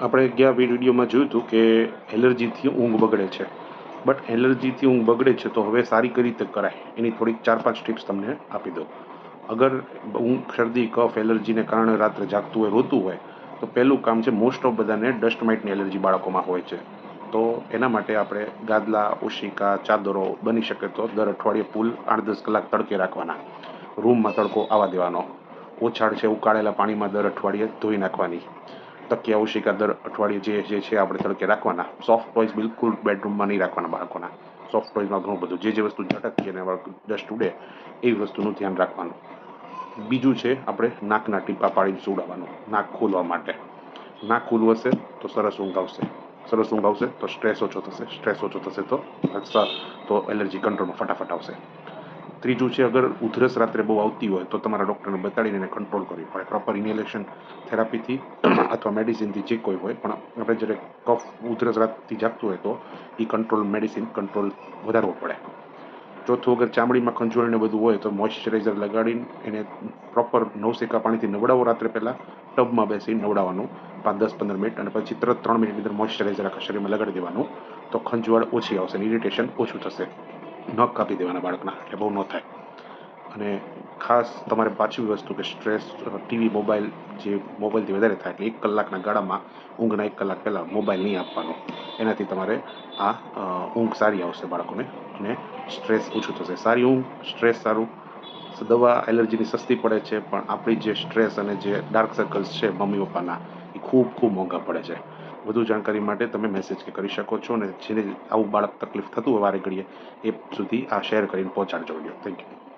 આપણે ગયા વિડીયોમાં જોયું હતું કે એલર્જીથી ઊંઘ બગડે છે, બટ એલર્જીથી ઊંઘ બગડે છે તો હવે સારી કઈ રીતે કરાય એની થોડીક 4-5 ટિપ્સ તમને આપી દઉં. અગર ઊંઘ, શરદી, કફ, એલર્જીને કારણે રાત્રે જાગતું હોય, રોતું હોય, તો પહેલું કામ છે, મોસ્ટ ઓફ બધાને ડસ્ટ માઇટની એલર્જી બાળકોમાં હોય છે. તો એના માટે આપણે ગાદલા, ઓશિકા, ચાદરો બની શકે તો દર અઠવાડિયે પુલ 8-10 કલાક તડકે રાખવાના. રૂમમાં તડકો આવવા દેવાનો. ઓછાળ છે ઉકાળેલા પાણીમાં દર અઠવાડિયે ધોઈ નાખવાની. તકિયા, ઓશિકા દર અઠવાડિયે જે છે આપણે તડકે રાખવાના. સોફ્ટ ટોયઝ બિલકુલ બેડરૂમમાં નહીં રાખવાના બાળકોના. સોફ્ટ ટોયઝમાં ઘણું બધું જે વસ્તુ ઝટકતી અને ડસ્ટ ઉડે એવી વસ્તુનું ધ્યાન રાખવાનું. બીજું છે આપણે નાકના ટીપા પાડીને સુવડાવવાનું, નાક ખોલવા માટે. નાક ખુલ્લું હશે તો સરસ ઊંઘ આવશે. સરસ ઊંઘ આવશે તો સ્ટ્રેસ ઓછો થશે. સ્ટ્રેસ ઓછો થશે તો એલર્જી કંટ્રોલમાં ફટાફટ આવશે. ત્રીજું છે, અગર ઉધરસ રાત્રે બહુ આવતી હોય તો તમારા ડૉક્ટરને બતાડીને એને કંટ્રોલ કરવી પડે. પ્રોપર ઇન્હેલેશન થેરાપીથી અથવા મેડિસિનથી જે કોઈ હોય, પણ આપણે જ્યારે કફ ઉધરસ રાતથી જાગતું હોય તો એ કંટ્રોલ મેડિસિન કંટ્રોલ વધારવો પડે. ચોથું, અગર ચામડીમાં ખંજવાળને બધું હોય તો મોઇશ્ચરાઇઝર લગાડીને એને પ્રોપર નવસેકા પાણીથી નવડાવો. રાત્રે પહેલાં ટબમાં બેસીને નવડાવવાનું 5-10-15 મિનિટ, અને પછી તરત 3 મિનિટની અંદર મોઇશ્ચરાઇઝર આખા શરીરમાં લગાડી દેવાનું. તો ખંજવાળ ઓછી આવશે, ઇરિટેશન ઓછું થશે. નખ કાપી દેવાના બાળકના, એટલે બહુ ન થાય. અને ખાસ તમારે પાછવી વસ્તુ કે સ્ટ્રેસ, ટીવી, મોબાઈલથી વધારે થાય એટલે 1 કલાકના ગાળામાં ઊંઘના 1 કલાક પહેલાં મોબાઈલ નહીં આપવાનો. એનાથી તમારે આ ઊંઘ સારી આવશે બાળકોને અને સ્ટ્રેસ ઓછું થશે. સારી ઊંઘ, સ્ટ્રેસ સારું. દવા એલર્જીની સસ્તી પડે છે, પણ આપણી જે સ્ટ્રેસ અને જે ડાર્ક સર્કલ્સ છે મમ્મી પપ્પાના, એ ખૂબ મોંઘા પડે છે. વધુ જાણકારી માટે તમે મેસેજ કરી શકો છો, અને જેને આવું બાળક તકલીફ થતું હોય વારે ઘડીએ એ સુધી આ શેર કરીને પહોંચાડજો વિડીયો. Thank you.